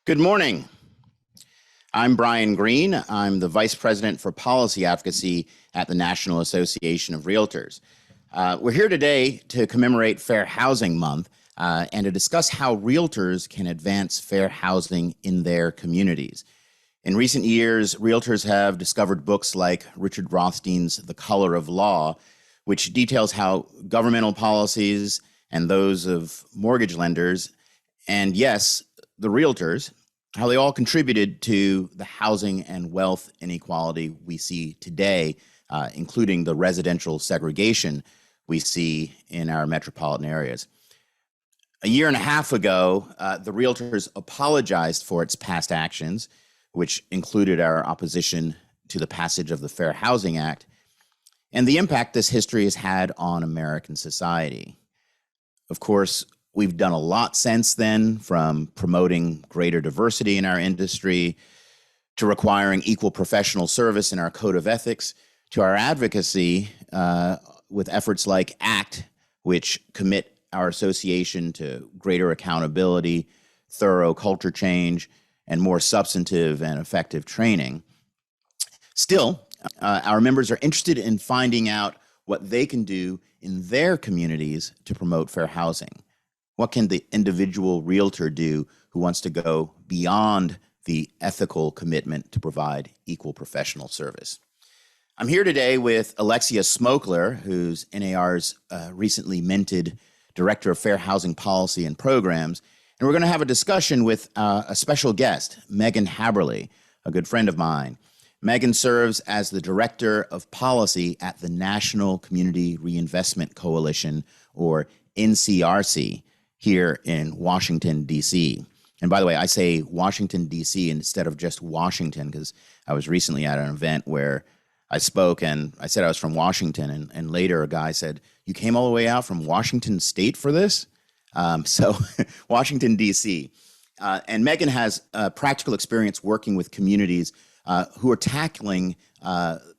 Good morning. I'm Bryan Greene. I'm the Vice President for Policy Advocacy at the National Association of REALTORS. We're here today to commemorate Fair Housing Month and to discuss how realtors can advance fair housing in their communities. In recent years, realtors have discovered books like Richard Rothstein's The Color of Law, which details how governmental policies and those of mortgage lenders, and yes, the realtors, how they all contributed to the housing and wealth inequality we see today, including the residential segregation we see in our metropolitan areas. A year and a half ago, the realtors apologized for its past actions, which included our opposition to the passage of the Fair Housing Act, and the impact this history has had on American society. Of course, we've done a lot since then, from promoting greater diversity in our industry, to requiring equal professional service in our code of ethics, to our advocacy with efforts like ACT, which commit our association to greater accountability, thorough culture change, and more substantive and effective training. Still, our members are interested in finding out what they can do in their communities to promote fair housing. What can the individual realtor do who wants to go beyond the ethical commitment to provide equal professional service? I'm here today with Alexia Smokler, who's NAR's recently minted Director of Fair Housing Policy and Programs, and we're going to have a discussion with a special guest, Megan Haberle, a good friend of mine. Megan serves as the Director of Policy at the National Community Reinvestment Coalition, or NCRC, here in Washington, D.C. And by the way, I say Washington, D.C. instead of just Washington, because I was recently at an event where I spoke and I said I was from Washington, and later a guy said, "You came all the way out from Washington State for this?" So Washington, D.C. And Megan has practical experience working with communities who are tackling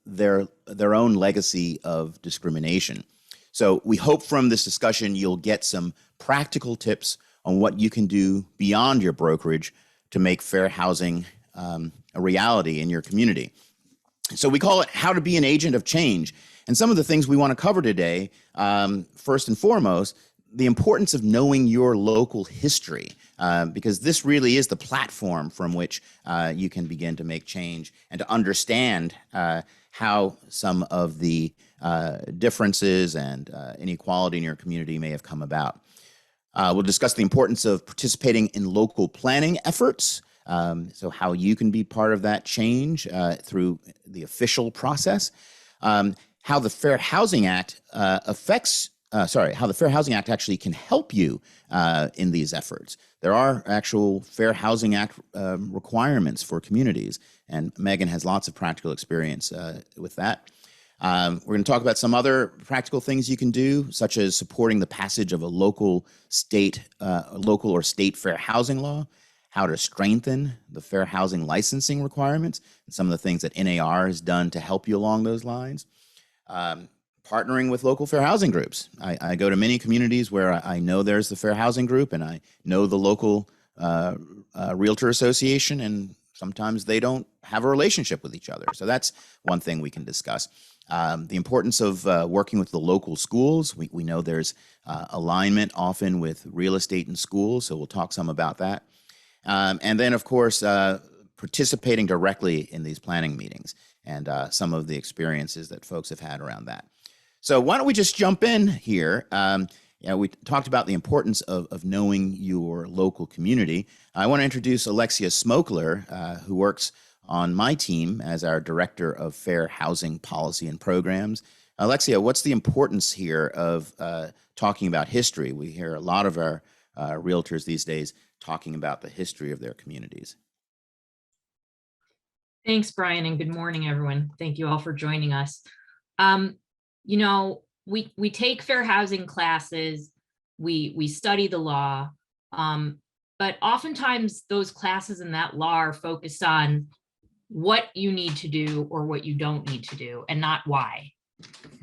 their own legacy of discrimination. So we hope from this discussion you'll get some practical tips on what you can do beyond your brokerage to make fair housing a reality in your community. So we call it How to Be an Agent of Change. And some of the things we want to cover today, first and foremost, the importance of knowing your local history, because this really is the platform from which you can begin to make change and to understand how some of the differences and inequality in your community may have come about. We'll discuss the importance of participating in local planning efforts, so how you can be part of that change through the official process, how the Fair Housing Act how the Fair Housing Act actually can help you in these efforts. There are actual Fair Housing Act requirements for communities, and Megan has lots of practical experience with that. We're going to talk about some other practical things you can do, such as supporting the passage of a local or state fair housing law, how to strengthen the fair housing licensing requirements, and some of the things that NAR has done to help you along those lines. Partnering with local fair housing groups. I go to many communities where I know there's the fair housing group, and I know the local realtor association, and sometimes they don't have a relationship with each other. So that's one thing we can discuss. The importance of working with the local schools. We know there's alignment often with real estate in schools, so we'll talk some about that. And then, of course, participating directly in these planning meetings and some of the experiences that folks have had around that. So why don't we just jump in here? Yeah, we talked about the importance of knowing your local community. I want to introduce Alexia Smokler, who works on my team as our Director of Fair Housing Policy and Programs. Alexia, what's the importance here of talking about history? We hear a lot of our realtors these days talking about the history of their communities. Thanks, Brian, and good morning, everyone. Thank you all for joining us. You know, we take fair housing classes, we study the law, but oftentimes those classes in that law are focused on what you need to do or what you don't need to do, and not why.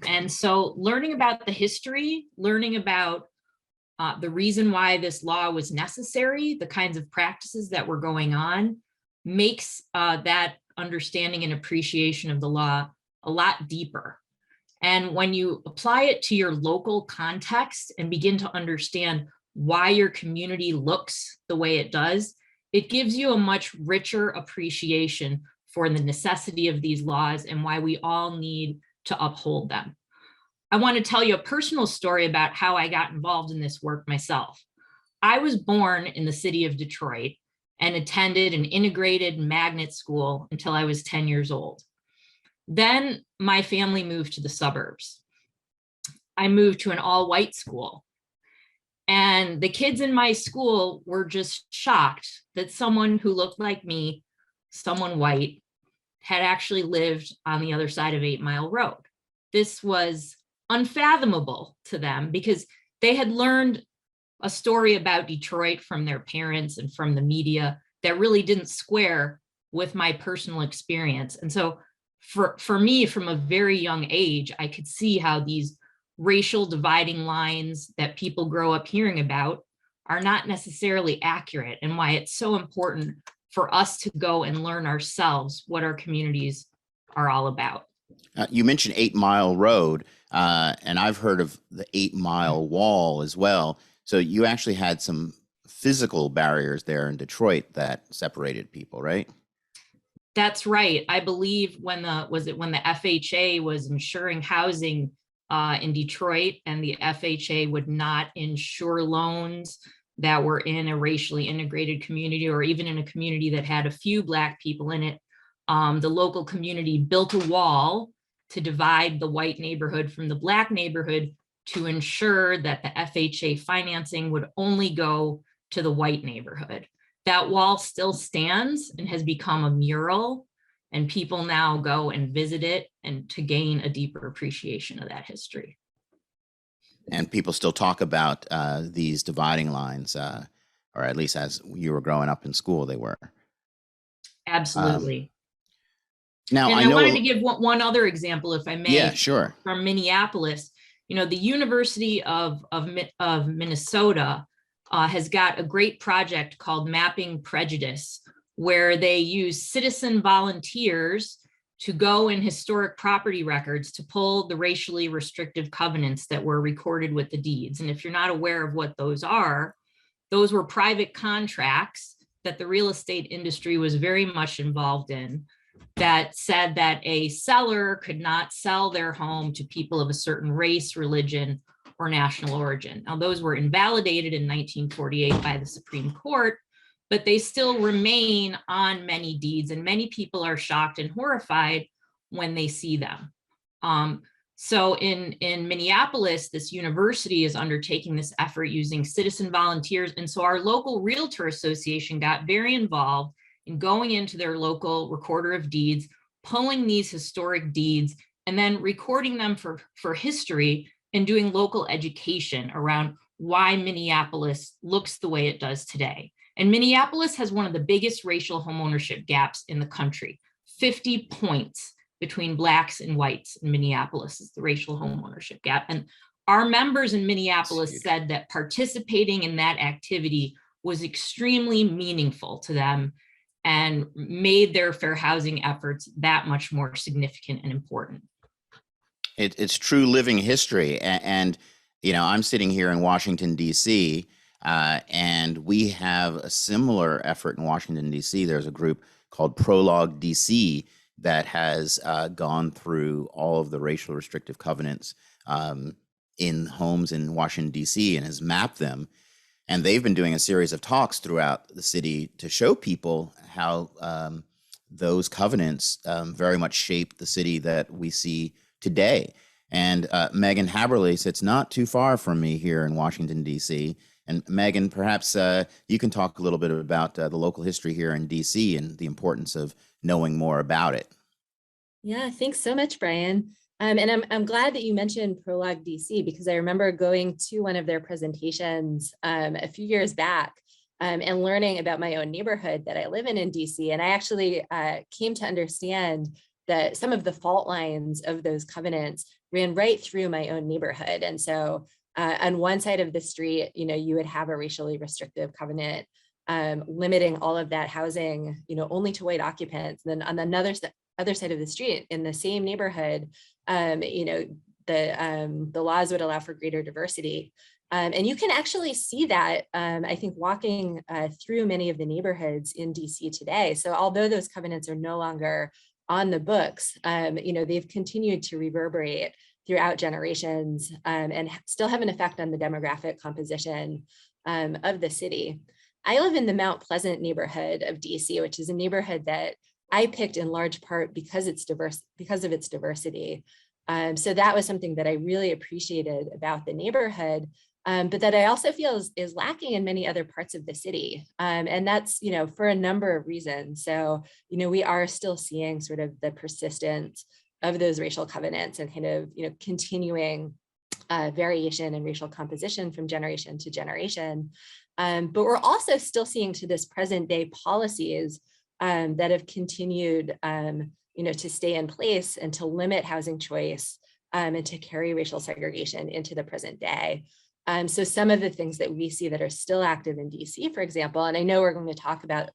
And so learning about the history, learning about the reason why this law was necessary, the kinds of practices that were going on, makes that understanding and appreciation of the law a lot deeper. And when you apply it to your local context and begin to understand why your community looks the way it does, it gives you a much richer appreciation for the necessity of these laws and why we all need to uphold them. I want to tell you a personal story about how I got involved in this work myself. I was born in the city of Detroit and attended an integrated magnet school until I was 10 years old. Then my family moved to the suburbs. I moved to an all-white school. And the kids in my school were just shocked that someone who looked like me, someone white, had actually lived on the other side of 8 Mile Road. This was unfathomable to them because they had learned a story about Detroit from their parents and from the media that really didn't square with my personal experience. And so for me, from a very young age, I could see how these racial dividing lines that people grow up hearing about are not necessarily accurate, and why it's so important for us to go and learn ourselves what our communities are all about. You mentioned 8 Mile Road, and I've heard of the 8 Mile Wall as well. So you actually had some physical barriers there in Detroit that separated people, right? That's right. I believe when the FHA was insuring housing in Detroit, and the FHA would not insure loans that were in a racially integrated community or even in a community that had a few Black people in it, the local community built a wall to divide the white neighborhood from the Black neighborhood to ensure that the FHA financing would only go to the white neighborhood. That wall still stands and has become a mural, and people now go and visit it and to gain a deeper appreciation of that history. And people still talk about these dividing lines, or at least as you were growing up in school, they were. Absolutely. Now, and I wanted to give one other example, if I may. Yeah, sure. From Minneapolis. You know, the University of Minnesota has got a great project called Mapping Prejudice, where they use citizen volunteers to go in historic property records to pull the racially restrictive covenants that were recorded with the deeds. And if you're not aware of what those are, those were private contracts that the real estate industry was very much involved in, that said that a seller could not sell their home to people of a certain race, religion, or national origin. Now, those were invalidated in 1948 by the Supreme Court, but they still remain on many deeds, and many people are shocked and horrified when they see them. So in Minneapolis, this university is undertaking this effort using citizen volunteers. And so our local Realtor Association got very involved in going into their local recorder of deeds, pulling these historic deeds, and then recording them for history and doing local education around why Minneapolis looks the way it does today. And Minneapolis has one of the biggest racial homeownership gaps in the country. 50 points between Blacks and whites in Minneapolis is the racial homeownership gap. And our members in Minneapolis said that participating in that activity was extremely meaningful to them and made their fair housing efforts that much more significant and important. It's true living history. And, you know, I'm sitting here in Washington, D.C., and we have a similar effort in Washington, D.C. There's a group called Prologue DC that has gone through all of the racial restrictive covenants in homes in Washington, D.C. and has mapped them. And they've been doing a series of talks throughout the city to show people how those covenants very much shape the city that we see today. And Megan Haberle sits not too far from me here in Washington, D.C. And Megan, perhaps you can talk a little bit about the local history here in D.C. and the importance of knowing more about it. Yeah, thanks so much, Bryan. And I'm glad that you mentioned Prologue DC, because I remember going to one of their presentations a few years back and learning about my own neighborhood that I live in DC. And I actually came to understand that some of the fault lines of those covenants ran right through my own neighborhood. And so on one side of the street, you would have a racially restrictive covenant limiting all of that housing, only to white occupants. And then on another other side of the street in the same neighborhood, the laws would allow for greater diversity. And you can actually see that, I think, walking through many of the neighborhoods in DC today. So although those covenants are no longer on the books, they've continued to reverberate throughout generations and still have an effect on the demographic composition of the city. I live in the Mount Pleasant neighborhood of DC, which is a neighborhood that I picked in large part because it's diverse, because of its diversity. So that was something that I really appreciated about the neighborhood, but that I also feel is lacking in many other parts of the city. And that's, for a number of reasons. So, we are still seeing sort of the persistence of those racial covenants and kind of, continuing variation in racial composition from generation to generation. But we're also still seeing to this present day policies that have continued, to stay in place and to limit housing choice and to carry racial segregation into the present day. So some of the things that we see that are still active in DC, for example, and I know we're going to talk about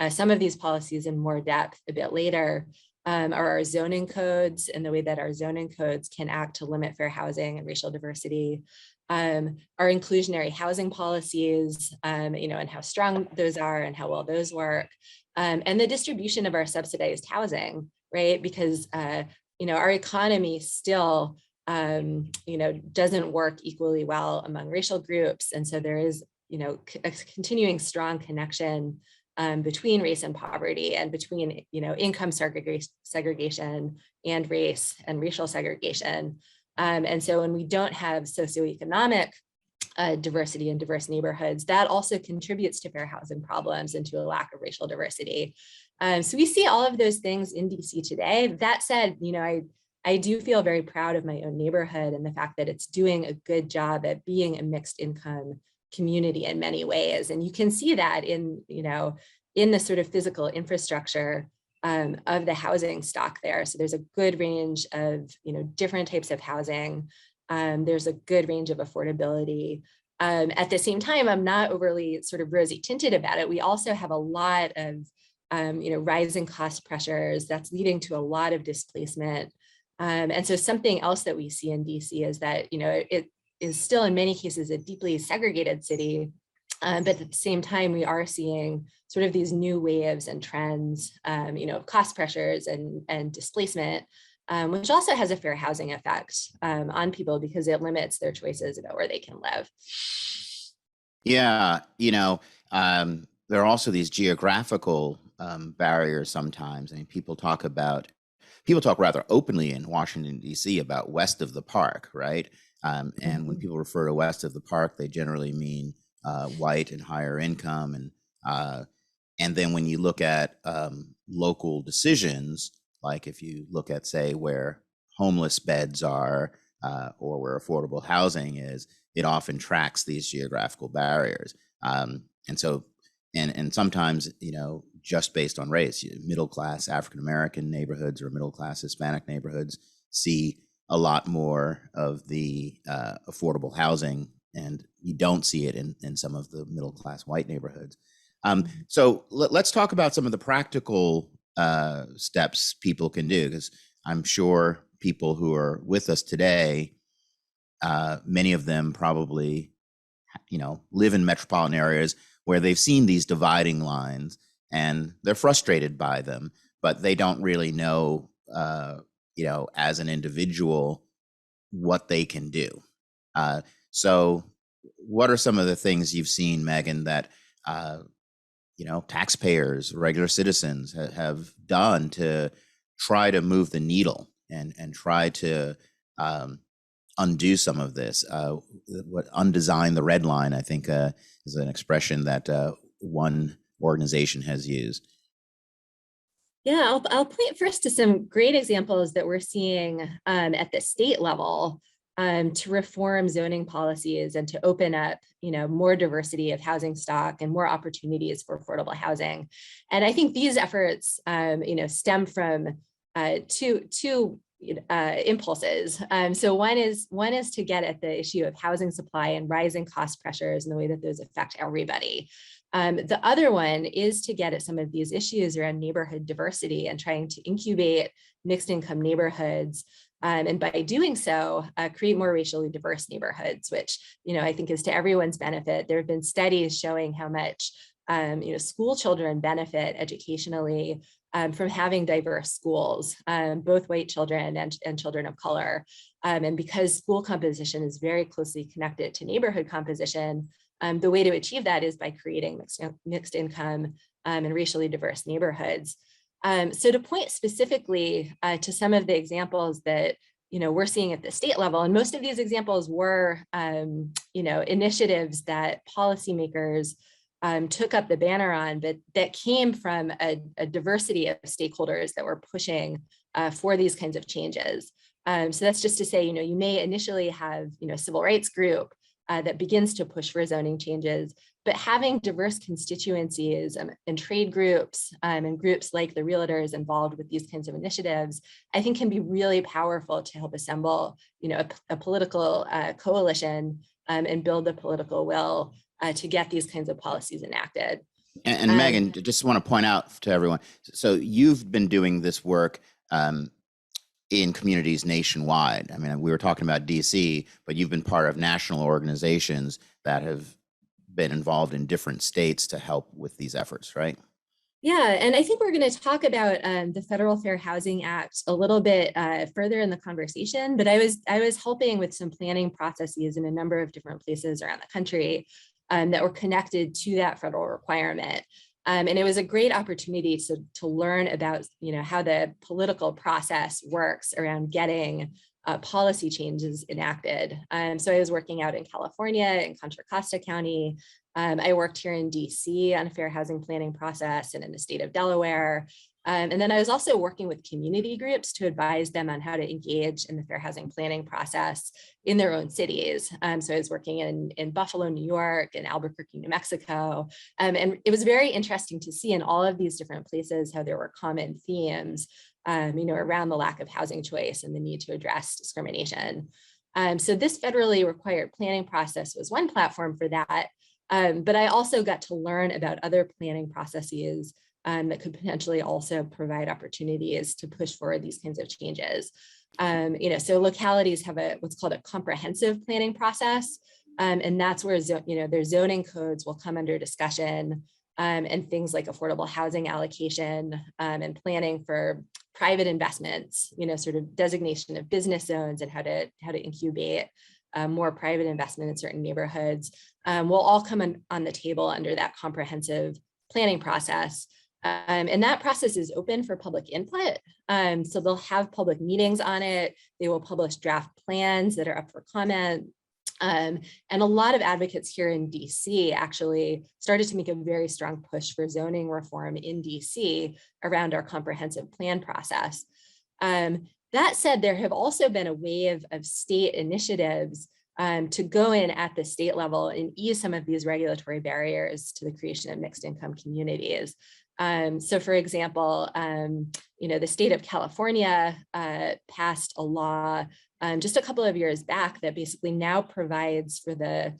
some of these policies in more depth a bit later, are our zoning codes and the way that our zoning codes can act to limit fair housing and racial diversity. Our inclusionary housing policies, and how strong those are and how well those work. And the distribution of our subsidized housing, right? Because, our economy still, doesn't work equally well among racial groups. And so there is, a continuing strong connection between race and poverty and between, income segregation and race and racial segregation. And so when we don't have socioeconomic diversity in diverse neighborhoods, that also contributes to fair housing problems and to a lack of racial diversity. So we see all of those things in DC today. That said, I do feel very proud of my own neighborhood and the fact that it's doing a good job at being a mixed income community in many ways. And you can see that in the sort of physical infrastructure of the housing stock there. So there's a good range of, different types of housing. There's a good range of affordability. At the same time, I'm not overly sort of rosy tinted about it. We also have a lot of, rising cost pressures that's leading to a lot of displacement. And so something else that we see in DC is that, it is still in many cases a deeply segregated city. But at the same time, we are seeing sort of these new waves and trends, cost pressures and displacement, which also has a fair housing effect on people because it limits their choices about where they can live. Yeah, there are also these geographical barriers sometimes. I mean, people talk rather openly in Washington, D.C. about west of the park, right? And when people refer to west of the park, they generally mean white and higher income. And then when you look at local decisions, like if you look at, say, where homeless beds are or where affordable housing is, it often tracks these geographical barriers. And so, and sometimes, just based on race, middle class African-American neighborhoods or middle class Hispanic neighborhoods see a lot more of the affordable housing, and you don't see it in some of the middle class white neighborhoods. So let's talk about some of the practical steps people can do, because I'm sure people who are with us today, many of them probably, live in metropolitan areas where they've seen these dividing lines and they're frustrated by them, but they don't really know, as an individual, what they can do. So what are some of the things you've seen, Megan, that taxpayers, regular citizens have done to try to move the needle and try to undo some of this? What undesign the red line, I think, is an expression that one organization has used. Yeah, I'll point first to some great examples that we're seeing at the state level to reform zoning policies and to open up, more diversity of housing stock and more opportunities for affordable housing. And I think these efforts, stem from two impulses. So one is to get at the issue of housing supply and rising cost pressures and the way that those affect everybody. The other one is to get at some of these issues around neighborhood diversity and trying to incubate mixed income neighborhoods. And by doing so, create more racially diverse neighborhoods, which, I think is to everyone's benefit. There have been studies showing how much, school children benefit educationally from having diverse schools, both white children and children of color. And because school composition is very closely connected to neighborhood composition, the way to achieve that is by creating mixed income and racially diverse neighborhoods. So to point specifically to some of the examples that we're seeing at the state level, and most of these examples were initiatives that policymakers took up the banner on, but that came from a diversity of stakeholders that were pushing for these kinds of changes. So that's just to say, you may initially have a civil rights group that begins to push for zoning changes, but having diverse constituencies and trade groups and groups like the Realtors involved with these kinds of initiatives, I think can be really powerful to help assemble, a political coalition and build the political will to get these kinds of policies enacted. And Megan, just want to point out to everyone, so you've been doing this work in communities nationwide. I mean, we were talking about DC, but you've been part of national organizations that have been involved in different states to help with these efforts, right? Yeah, and I think we're going to talk about the Federal Fair Housing Act a little bit further in the conversation, but I was helping with some planning processes in a number of different places around the country that were connected to that federal requirement. And it was a great opportunity to learn about, how the political process works around getting policy changes enacted. So I was working out in California in Contra Costa County. I worked here in DC on a fair housing planning process and in the state of Delaware. And then I was also working with community groups to advise them on how to engage in the fair housing planning process in their own cities. So I was working in Buffalo, New York, and Albuquerque, New Mexico. And it was very interesting to see in all of these different places how there were common themes, around the lack of housing choice and the need to address discrimination. So this federally required planning process was one platform for that. But I also got to learn about other planning processes that could potentially also provide opportunities to push forward these kinds of changes. So localities have what's called a comprehensive planning process, and that's where their zoning codes will come under discussion, and things like affordable housing allocation and planning for private investments, sort of designation of business zones and how to incubate more private investment in certain neighborhoods will all come on the table under that comprehensive planning process. And that process is open for public input. So they'll have public meetings on it. They will publish draft plans that are up for comment. And a lot of advocates here in DC actually started to make a very strong push for zoning reform in DC around our comprehensive plan process. That said, there have also been a wave of state initiatives to go in at the state level and ease some of these regulatory barriers to the creation of mixed income communities. So for example, the state of California passed a law just a couple of years back that basically now provides for the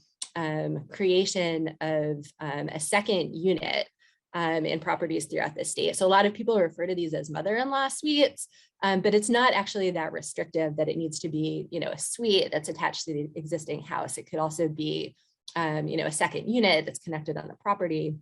creation of a second unit in properties throughout the state. So a lot of people refer to these as mother-in-law suites, but it's not actually that restrictive that it needs to be, a suite that's attached to the existing house. It could also be, a second unit that's connected on the property.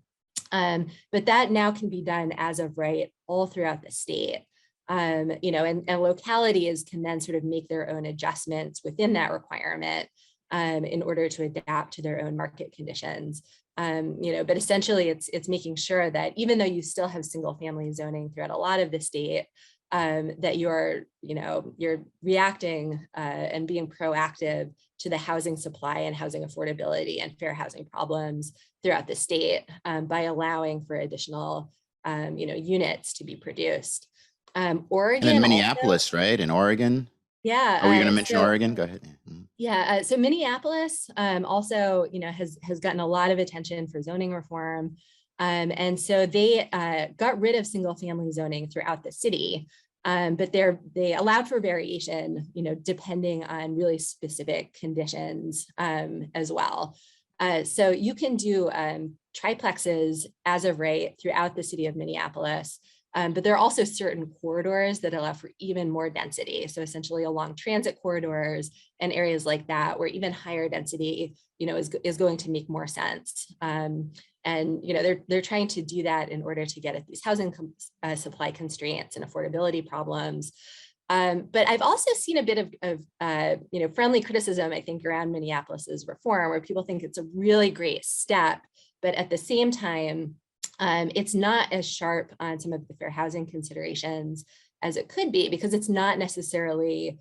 But that now can be done as of right all throughout the state. And localities can then sort of make their own adjustments within that requirement. in order to adapt to their own market conditions. But essentially it's making sure that even though you still have single family zoning throughout a lot of the state, that you're reacting and being proactive to the housing supply and housing affordability and fair housing problems throughout the state by allowing for additional units to be produced. Oregon, And then Minneapolis, also, right? In Oregon. yeah. Are we going to mention Oregon? Go ahead. Yeah, so Minneapolis also, has gotten a lot of attention for zoning reform. And so they got rid of single family zoning throughout the city, but they allowed for variation, depending on really specific conditions as well. So you can do triplexes as of right throughout the city of Minneapolis. But there are also certain corridors that allow for even more density. So essentially along transit corridors and areas like that, where even higher density, is going to make more sense. And they're trying to do that in order to get at these housing supply constraints and affordability problems. But I've also seen a bit of friendly criticism, I think, around Minneapolis's reform, where people think it's a really great step, but at the same time, it's not as sharp on some of the fair housing considerations as it could be, because it's not necessarily,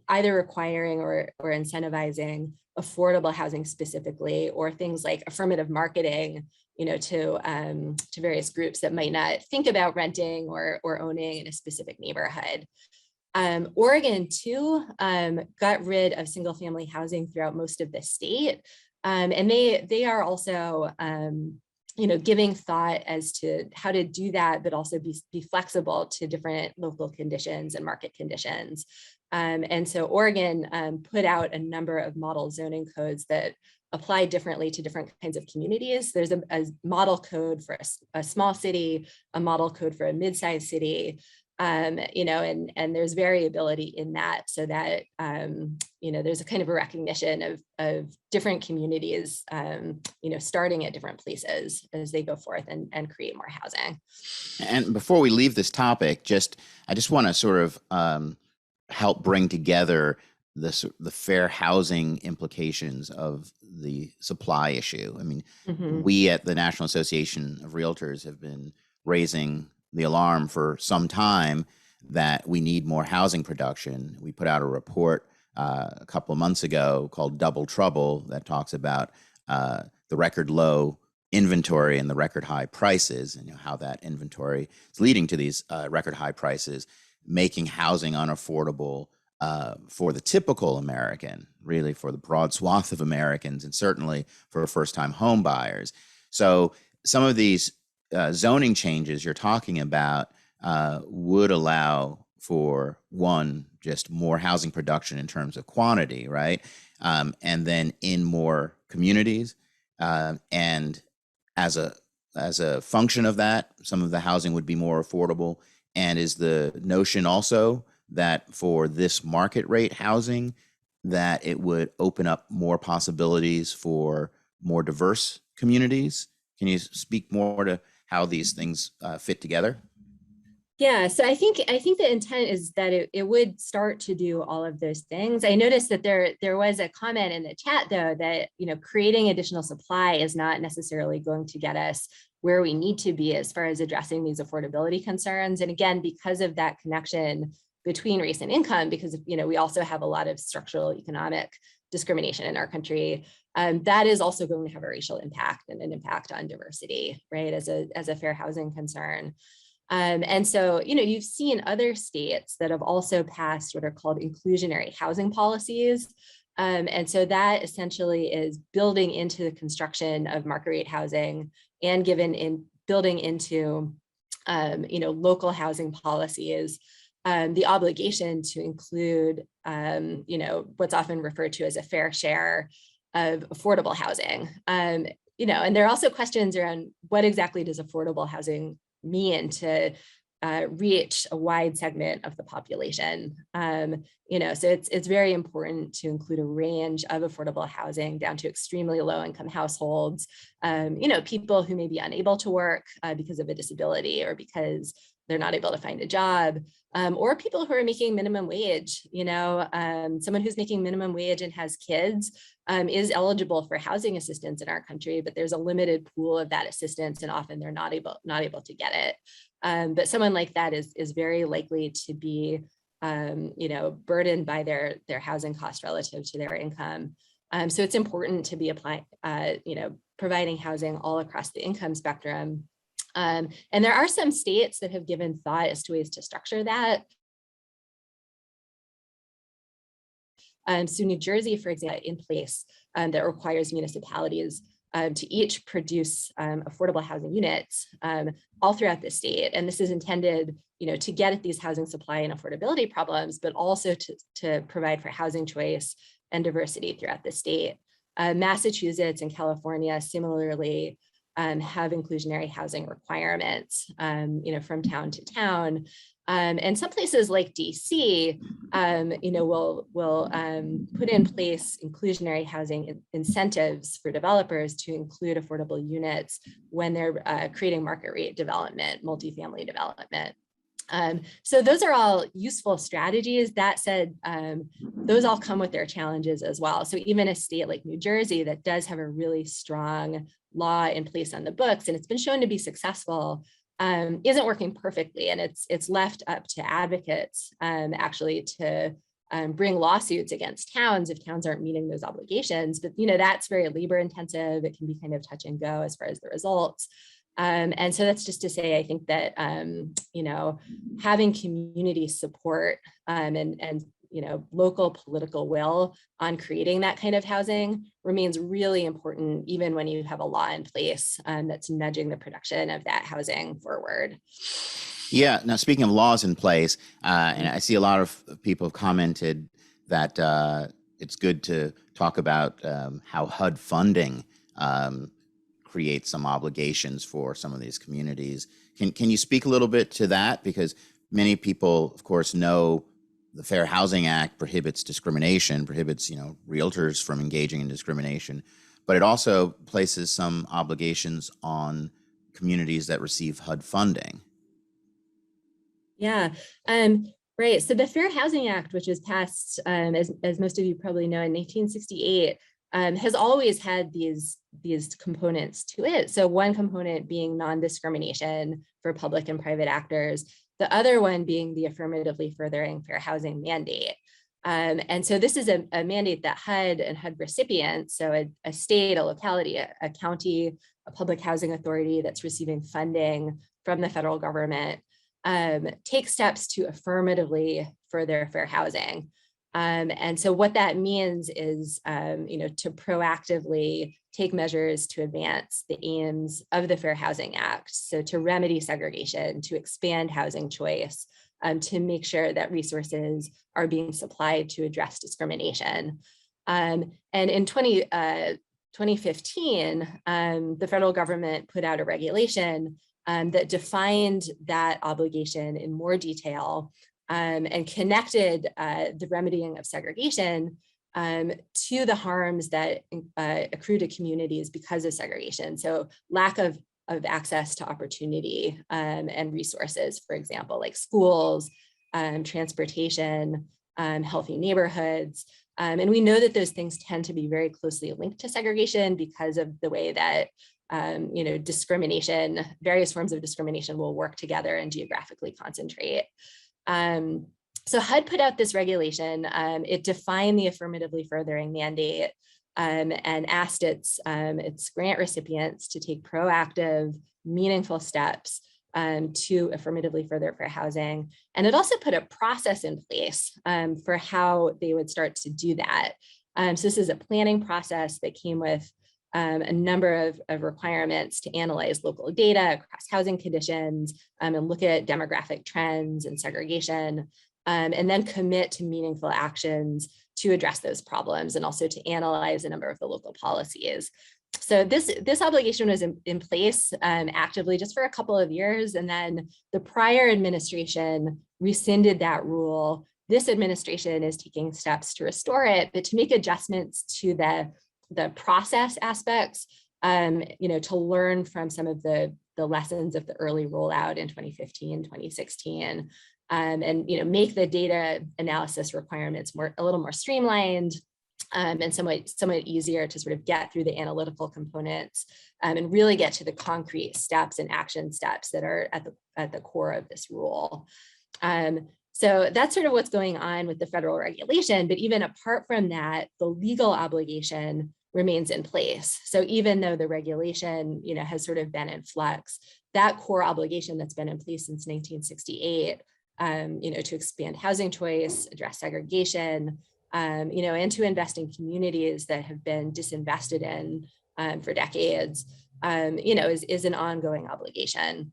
either requiring or incentivizing affordable housing specifically, or things like affirmative marketing, to various groups that might not think about renting or owning in a specific neighborhood. Oregon too got rid of single family housing throughout most of the state. And they are also, giving thought as to how to do that, but also be flexible to different local conditions and market conditions. And so Oregon put out a number of model zoning codes that apply differently to different kinds of communities. There's a model code for a small city, a model code for a mid-sized city. And there's variability in that, so that there's a kind of a recognition of different communities starting at different places as they go forth and create more housing. And before we leave this topic, I just want to sort of help bring together the fair housing implications of the supply issue. I mean, we at the National Association of Realtors have been raising the alarm for some time that we need more housing production. We put out a report a couple of months ago called Double Trouble that talks about the record low inventory and the record high prices, and how that inventory is leading to these record high prices, making housing unaffordable for the typical American, really for the broad swath of Americans, and certainly for first-time home buyers. So some of these zoning changes you're talking about would allow for, one, just more housing production in terms of quantity, right? And then in more communities. And as a function of that, some of the housing would be more affordable. And is the notion also that for this market rate housing, that it would open up more possibilities for more diverse communities? Can you speak more to how these things fit together? Yeah, so I think the intent is that it would start to do all of those things. I noticed that there was a comment in the chat, though, that creating additional supply is not necessarily going to get us where we need to be as far as addressing these affordability concerns. And again, because of that connection between race and income, because we also have a lot of structural economic discrimination in our country, that is also going to have a racial impact and an impact on diversity, right, as a fair housing concern. And so, you've seen other states that have also passed what are called inclusionary housing policies. And so that essentially is building into the construction of market rate housing and building into, local housing policies, the obligation to include, what's often referred to as a fair share of affordable housing. And there are also questions around what exactly does affordable housing mean to reach a wide segment of the population. So it's very important to include a range of affordable housing down to extremely low income households, people who may be unable to work because of a disability or because they're not able to find a job, or people who are making minimum wage. Someone who's making minimum wage and has kids is eligible for housing assistance in our country, but there's a limited pool of that assistance, and often they're not able to get it. But someone like that is very likely to be burdened by their housing cost relative to their income. So it's important to be providing housing all across the income spectrum. And there are some states that have given thought as to ways to structure that. So New Jersey, for example, in place that requires municipalities to each produce affordable housing units all throughout the state. And this is intended, to get at these housing supply and affordability problems, but also to provide for housing choice and diversity throughout the state. Massachusetts and California similarly have inclusionary housing requirements, from town to town. And some places like DC, will put in place inclusionary housing incentives for developers to include affordable units when they're creating market rate development, multifamily development. So those are all useful strategies. That said, those all come with their challenges as well. So even a state like New Jersey that does have a really strong law in place on the books, and it's been shown to be successful, isn't working perfectly. And it's left up to advocates actually to bring lawsuits against towns if towns aren't meeting those obligations. But that's very labor intensive. It can be kind of touch and go as far as the results. And so that's just to say, I think that, having community support and local political will on creating that kind of housing remains really important, even when you have a law in place that's nudging the production of that housing forward. Yeah. Now, speaking of laws in place, and I see a lot of people have commented that it's good to talk about how HUD funding create some obligations for some of these communities. Can you speak a little bit to that? Because many people, of course, know the Fair Housing Act prohibits discrimination, prohibits, realtors from engaging in discrimination, but it also places some obligations on communities that receive HUD funding. Yeah. Right. So the Fair Housing Act, which was passed, as most of you probably know, in 1968, has always had these components to it. So one component being non-discrimination for public and private actors, the other one being the affirmatively furthering fair housing mandate. And so this is a mandate that HUD and HUD recipients, so a state, a locality, a county, a public housing authority that's receiving funding from the federal government, take steps to affirmatively further fair housing. And so what that means is, to proactively take measures to advance the aims of the Fair Housing Act. So to remedy segregation, to expand housing choice, to make sure that resources are being supplied to address discrimination. And in 2015, the federal government put out a regulation that defined that obligation in more detail and connected the remedying of segregation to the harms that accrue to communities because of segregation. So lack of access to opportunity and resources, for example, like schools, transportation, healthy neighborhoods. And we know that those things tend to be very closely linked to segregation because of the way that discrimination, various forms of discrimination will work together and geographically concentrate. So HUD put out this regulation. It defined the affirmatively furthering mandate and asked its grant recipients to take proactive, meaningful steps to affirmatively further fair housing. And it also put a process in place for how they would start to do that. So this is a planning process that came with a number of requirements to analyze local data across housing conditions and look at demographic trends and segregation, and then commit to meaningful actions to address those problems and also to analyze a number of the local policies. So this obligation was in place actively just for a couple of years, and then the prior administration rescinded that rule. This administration is taking steps to restore it, but to make adjustments to the process aspects, to learn from some of the the lessons of the early rollout in 2015, 2016, and make the data analysis requirements a little more streamlined, and somewhat easier to sort of get through the analytical components, and really get to the concrete steps and action steps that are at the core of this rule. So that's sort of what's going on with the federal regulation. But even apart from that, the legal obligation remains in place. So even though the regulation, has sort of been in flux, that core obligation that's been in place since 1968, to expand housing choice, address segregation, and to invest in communities that have been disinvested in for decades, is an ongoing obligation.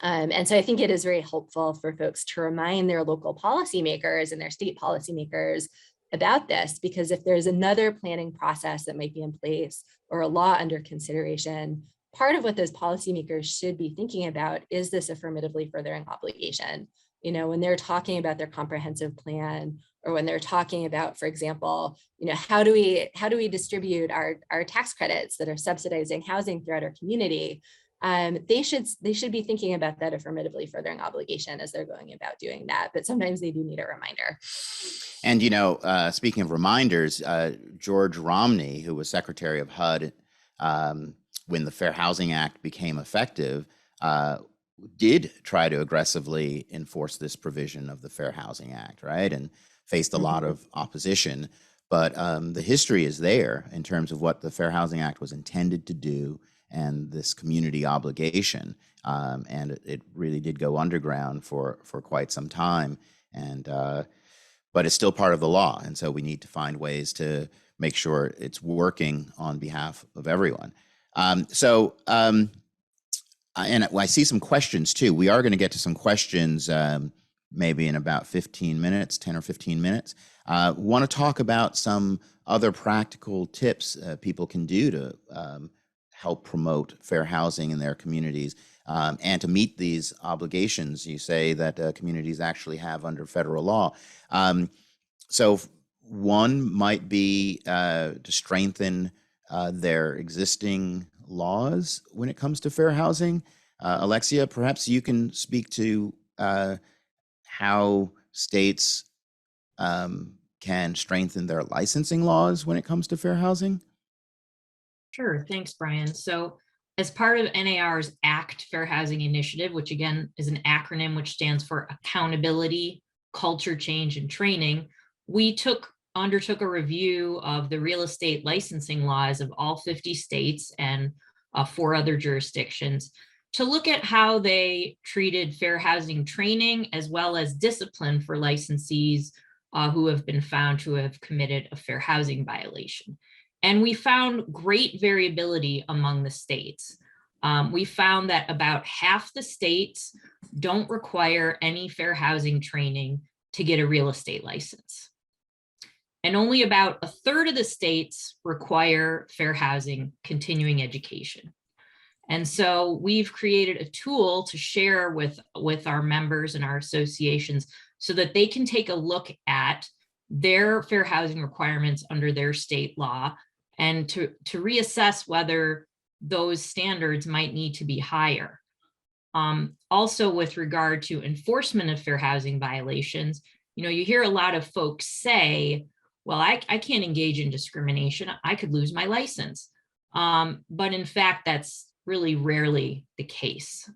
And so I think it is very helpful for folks to remind their local policymakers and their state policymakers about this, because if there's another planning process that might be in place or a law under consideration, part of what those policymakers should be thinking about is this affirmatively furthering obligation. When they're talking about their comprehensive plan, or when they're talking about, for example, how do we distribute our tax credits that are subsidizing housing throughout our community? They should be thinking about that affirmatively furthering obligation as they're going about doing that. But sometimes they do need a reminder. And, speaking of reminders, George Romney, who was Secretary of HUD when the Fair Housing Act became effective, did try to aggressively enforce this provision of the Fair Housing Act, right? And faced a lot of opposition. But the history is there in terms of what the Fair Housing Act was intended to do and this community obligation. And it really did go underground for quite some time. And but it's still part of the law. And so we need to find ways to make sure it's working on behalf of everyone. And I see some questions too. We are going to get to some questions maybe in about 15 minutes, 10 or 15 minutes. Want to talk about some other practical tips people can do to help promote fair housing in their communities and to meet these obligations you say that communities actually have under federal law. So one might be to strengthen their existing laws when it comes to fair housing. Alexia, perhaps you can speak to how states can strengthen their licensing laws when it comes to fair housing. Sure, thanks, Bryan. So as part of NAR's ACT Fair Housing Initiative, which again is an acronym which stands for Accountability, Culture Change, and Training, we undertook a review of the real estate licensing laws of all 50 states and 4 other jurisdictions to look at how they treated fair housing training as well as discipline for licensees who have been found to have committed a fair housing violation. And we found great variability among the states. We found that about half the states don't require any fair housing training to get a real estate license. And only about a third of the states require fair housing continuing education. And so we've created a tool to share with our members and our associations so that they can take a look at their fair housing requirements under their state law and to reassess whether those standards might need to be higher. Also, with regard to enforcement of fair housing violations, you hear a lot of folks say, well, I can't engage in discrimination. I could lose my license. But in fact, that's really rarely the case.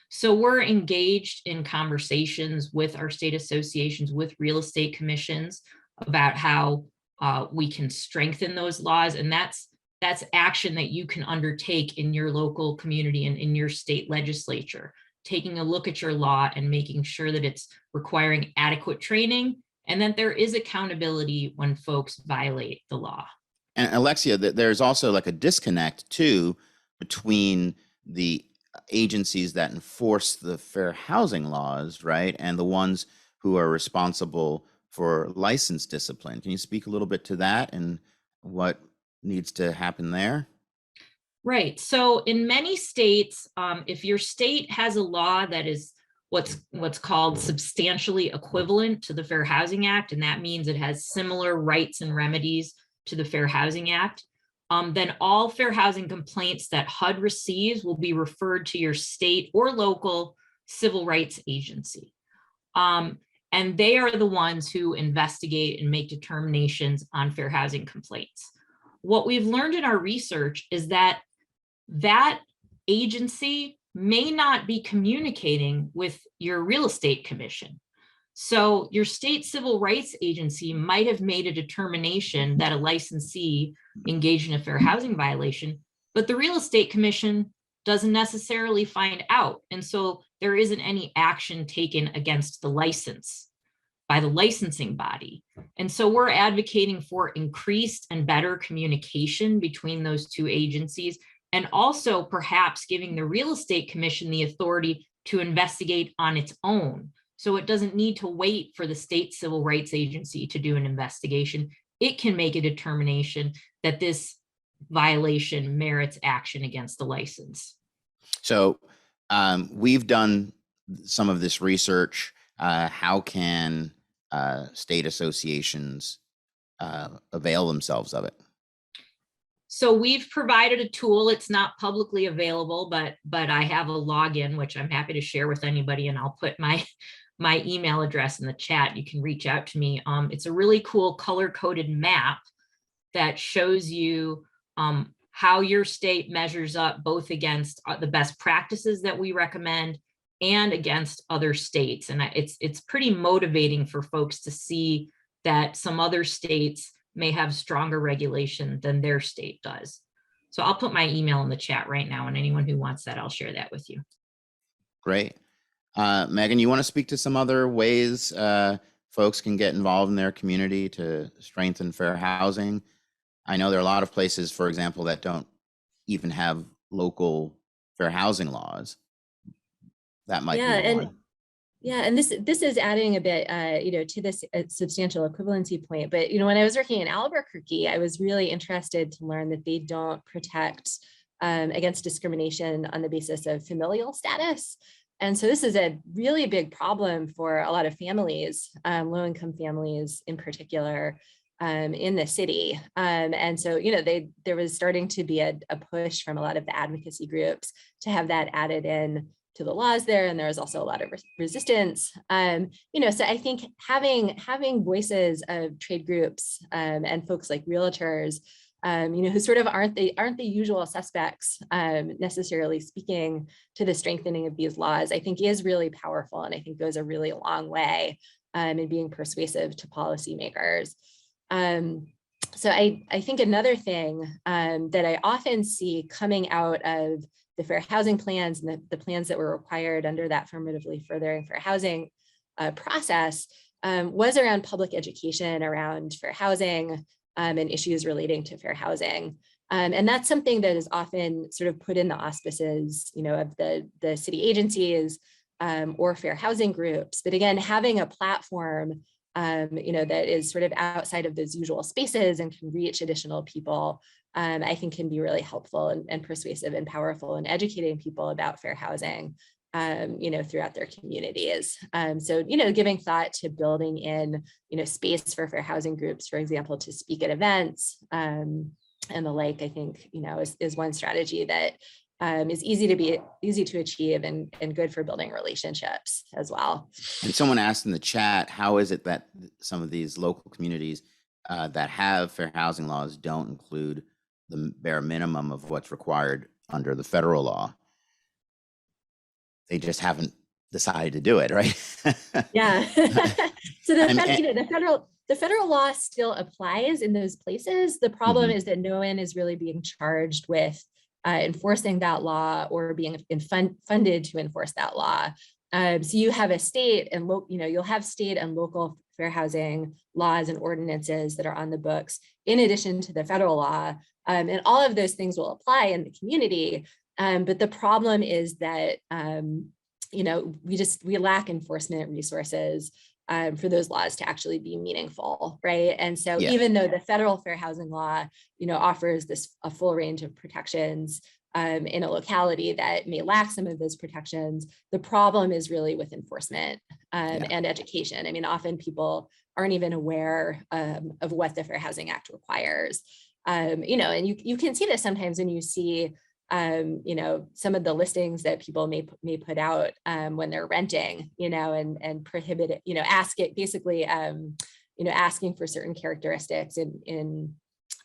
So we're engaged in conversations with our state associations, with real estate commissions about how we can strengthen those laws. And that's action that you can undertake in your local community and in your state legislature, taking a look at your law and making sure that it's requiring adequate training and that there is accountability when folks violate the law. And Alexia, there's also like a disconnect too between the agencies that enforce the fair housing laws, right, and the ones who are responsible for license discipline. Can you speak a little bit to that and what needs to happen there? Right. So in many states, if your state has a law that is what's called substantially equivalent to the Fair Housing Act, and that means it has similar rights and remedies to the Fair Housing Act, then all fair housing complaints that HUD receives will be referred to your state or local civil rights agency. And they are the ones who investigate and make determinations on fair housing complaints. What we've learned in our research is that that agency may not be communicating with your real estate commission. So your state civil rights agency might have made a determination that a licensee engaged in a fair housing violation, but the real estate commission doesn't necessarily find out. And so there isn't any action taken against the license by the licensing body. And so we're advocating for increased and better communication between those two agencies, and also perhaps giving the real estate commission the authority to investigate on its own. So it doesn't need to wait for the state civil rights agency to do an investigation. It can make a determination that this violation merits action against the license. So we've done some of this research. How can state associations avail themselves of it? So we've provided a tool. It's not publicly available, but I have a login, which I'm happy to share with anybody, and I'll put my email address in the chat. You can reach out to me. It's a really cool color-coded map that shows you how your state measures up both against the best practices that we recommend and against other states. And it's pretty motivating for folks to see that some other states may have stronger regulation than their state does. So I'll put my email in the chat right now, and anyone who wants that, I'll share that with you. Great. Megan, you want to speak to some other ways folks can get involved in their community to strengthen fair housing? I know there are a lot of places, for example, that don't even have local fair housing laws. That might be one. Yeah, and this is adding a bit, to this substantial equivalency point. But when I was working in Albuquerque, I was really interested to learn that they don't protect against discrimination on the basis of familial status. And so this is a really big problem for a lot of families, low-income families in particular, in the city. And so, there was starting to be a push from a lot of the advocacy groups to have that added in to the laws there. And there was also a lot of resistance. So I think having voices of trade groups and folks like realtors, who sort of aren't the usual suspects necessarily speaking to the strengthening of these laws, I think is really powerful, and I think goes a really long way in being persuasive to policymakers. So I think another thing that I often see coming out of the fair housing plans and the plans that were required under that affirmatively furthering fair housing process was around public education around fair housing and issues relating to fair housing. And that's something that is often sort of put in the auspices, of the city agencies or fair housing groups. But again, having a platform that is sort of outside of those usual spaces and can reach additional people, I think can be really helpful and persuasive and powerful in educating people about fair housing, throughout their communities. So, giving thought to building in, space for fair housing groups, for example, to speak at events and the like, I think, is one strategy that is easy to achieve and good for building relationships as well. And someone asked in the chat, how is it that some of these local communities that have fair housing laws don't include the bare minimum of what's required under the federal law? They just haven't decided to do it, right? Yeah. So the federal law still applies in those places. The problem is that no one is really being charged with enforcing that law or being funded to enforce that law. So you have a state and you'll have state and local fair housing laws and ordinances that are on the books in addition to the federal law. And all of those things will apply in the community. But the problem is that, we lack enforcement resources for those laws to actually be meaningful, right? And so even though the federal fair housing law, offers a full range of protections in a locality that may lack some of those protections, the problem is really with enforcement and education. I mean, often people aren't even aware of what the Fair Housing Act requires. You know, and you can see this sometimes when you see, you know, some of the listings that people may put out when they're renting, you know, and prohibit it, you know, ask it basically, you know, asking for certain characteristics in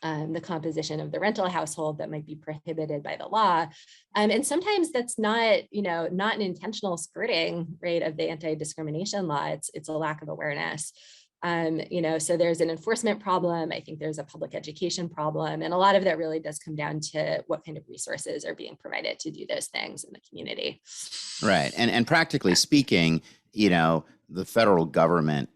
the composition of the rental household that might be prohibited by the law. And sometimes that's not, you know, not an intentional skirting, right, of the anti-discrimination law. It's a lack of awareness. You know, so there's an enforcement problem. I think there's a public education problem. And a lot of that really does come down to what kind of resources are being provided to do those things in the community. Right. And practically speaking, you know, the federal government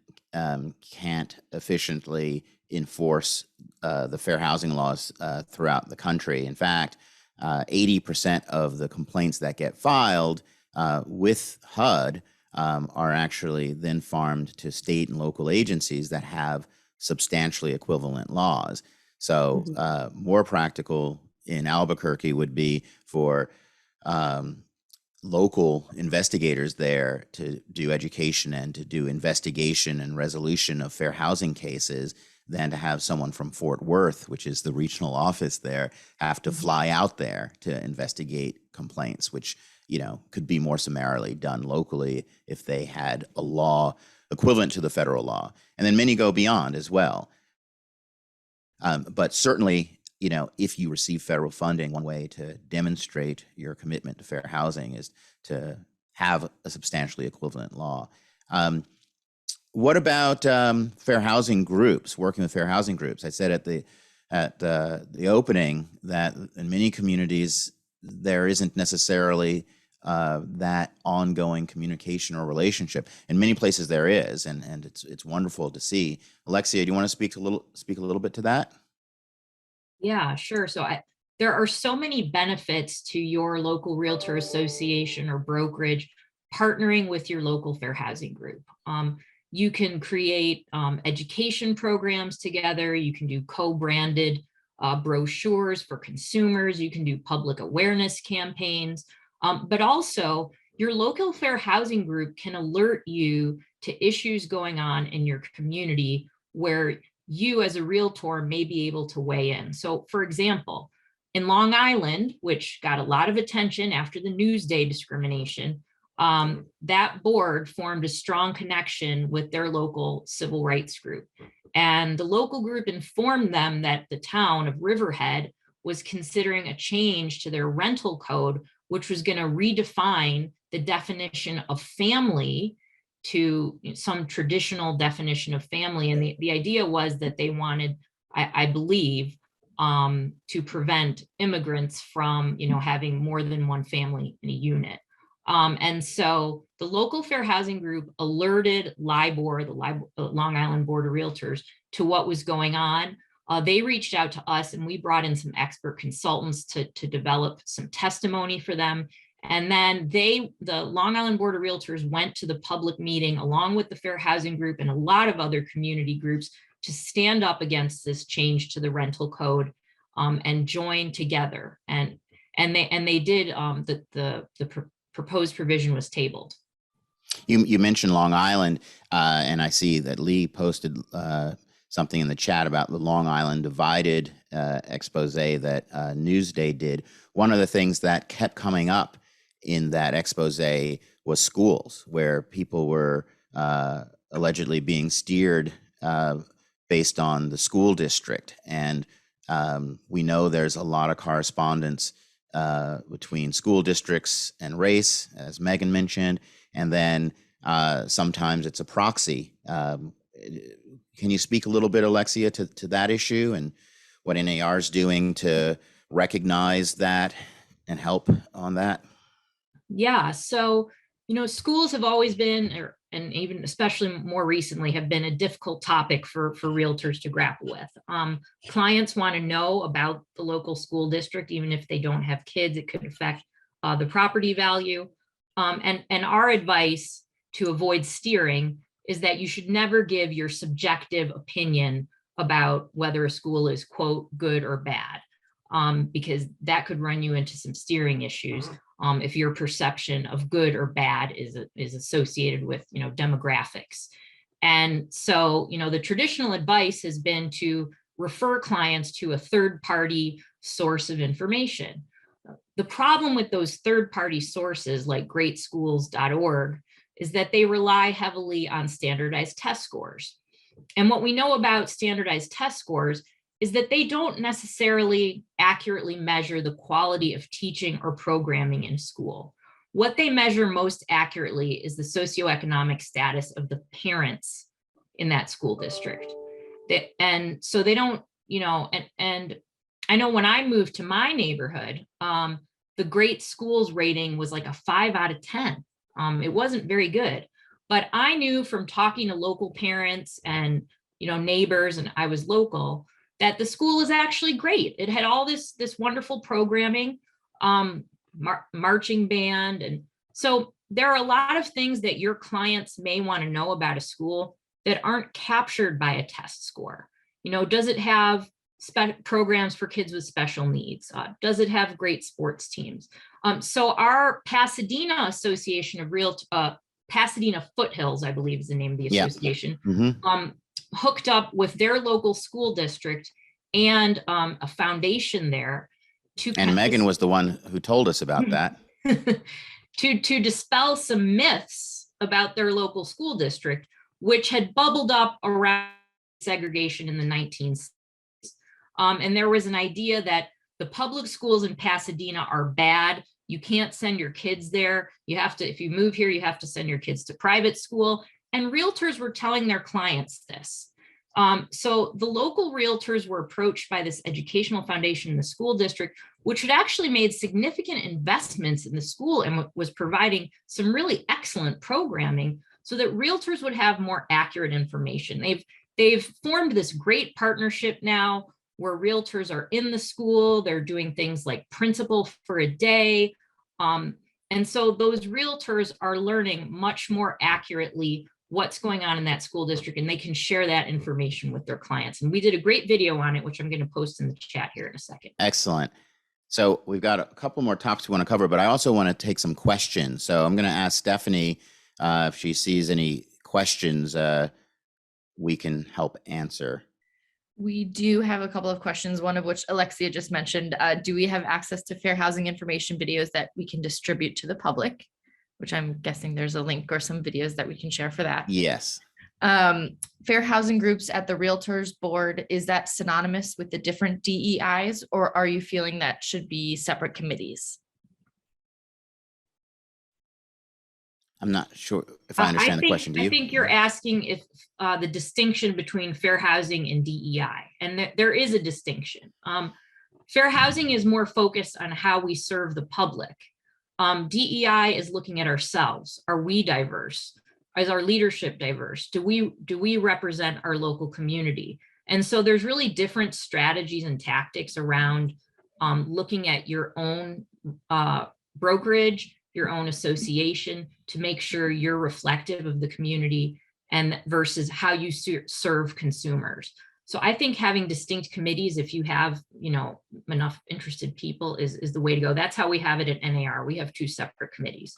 can't efficiently enforce the fair housing laws throughout the country. In fact, 80% of the complaints that get filed with HUD are actually then farmed to state and local agencies that have substantially equivalent laws. So more practical in Albuquerque would be for local investigators there to do education and to do investigation and resolution of fair housing cases than to have someone from Fort Worth, which is the regional office there, have to fly out there to investigate complaints, which, you know, could be more summarily done locally if they had a law equivalent to the federal law. And then many go beyond as well. But certainly, you know, if you receive federal funding, one way to demonstrate your commitment to fair housing is to have a substantially equivalent law. What about fair housing groups, working with fair housing groups? I said at the opening that in many communities, there isn't necessarily that ongoing communication or relationship. In many places there is, and it's wonderful to see. Alexia, do you want to speak a little bit to that? Yeah, sure. So there are so many benefits to your local realtor association or brokerage partnering with your local fair housing group. You can create education programs together. You can do co-branded brochures for consumers. You can do public awareness campaigns. But also, your local fair housing group can alert you to issues going on in your community where you as a realtor may be able to weigh in. So for example, in Long Island, which got a lot of attention after the Newsday discrimination, that board formed a strong connection with their local civil rights group. And the local group informed them that the town of Riverhead was considering a change to their rental code, which was going to redefine the definition of family to some traditional definition of family. And the idea was that they wanted, I believe, to prevent immigrants from, you know, having more than one family in a unit. And so the local fair housing group alerted LIBOR, the Long Island Board of Realtors, to what was going on. They reached out to us and we brought in some expert consultants to develop some testimony for them. And then the Long Island Board of Realtors went to the public meeting along with the Fair Housing Group and a lot of other community groups to stand up against this change to the rental code and join together. And they did. The proposed provision was tabled. You mentioned Long Island, and I see that Lee posted something in the chat about the Long Island Divided expose that Newsday did. One of the things that kept coming up in that expose was schools, where people were allegedly being steered based on the school district. And we know there's a lot of correspondence between school districts and race, as Megan mentioned, and then sometimes it's a proxy. Can you speak a little bit, Alexia, to that issue and what NAR is doing to recognize that and help on that? Yeah, so, you know, schools have always been, and even especially more recently, have been a difficult topic for realtors to grapple with. Clients want to know about the local school district, even if they don't have kids. It could affect the property value. And our advice to avoid steering is that you should never give your subjective opinion about whether a school is, quote, good or bad, because that could run you into some steering issues. If your perception of good or bad is associated with, you know, demographics. And so, you know, the traditional advice has been to refer clients to a third-party source of information. The problem with those third-party sources like greatschools.org is that they rely heavily on standardized test scores. And what we know about standardized test scores is that they don't necessarily accurately measure the quality of teaching or programming in school. What they measure most accurately is the socioeconomic status of the parents in that school district. And so they don't, and I know when I moved to my neighborhood, the great schools rating was like a 5 out of 10. It wasn't very good, but I knew from talking to local parents and, neighbors, and I was local, that the school is actually great. It had all this wonderful programming, marching band. And so there are a lot of things that your clients may want to know about a school that aren't captured by a test score. Does it have programs for kids with special needs? Does it have great sports teams? So our Pasadena Association of Pasadena Foothills, I believe is the name of the association, hooked up with their local school district and a foundation there. And Megan was the one who told us about that. to dispel some myths about their local school district, which had bubbled up around segregation in the 1960s. And there was an idea that the public schools in Pasadena are bad. You can't send your kids there. You have to, if you move here, you have to send your kids to private school. And realtors were telling their clients this. So the local realtors were approached by this educational foundation in the school district, which had actually made significant investments in the school and was providing some really excellent programming so that realtors would have more accurate information. They've formed this great partnership now where realtors are in the school. They're doing things like principal for a day. And so those realtors are learning much more accurately what's going on in that school district, and they can share that information with their clients. And we did a great video on it, which I'm going to post in the chat here in a second. Excellent. So we've got a couple more topics we want to cover, but I also want to take some questions. So I'm going to ask Stephanie if she sees any questions we can help answer. We do have a couple of questions, one of which Alexia just mentioned. Do we have access to fair housing information videos that we can distribute to the public? Which I'm guessing there's a link or some videos that we can share for that. Yes. Fair housing groups at the Realtors Board, is that synonymous with the different DEIs, or are you feeling that should be separate committees? I'm not sure if I understand the question. Do you? I think you're asking if the distinction between fair housing and DEI, and there is a distinction. Fair housing is more focused on how we serve the public. DEI is looking at ourselves. Are we diverse? Is our leadership diverse? Do we represent our local community? And so there's really different strategies and tactics around looking at your own brokerage, your own association, to make sure you're reflective of the community and versus how you serve consumers. So I think having distinct committees, if you have, enough interested people, is the way to go. That's how we have it at NAR. We have 2 separate committees.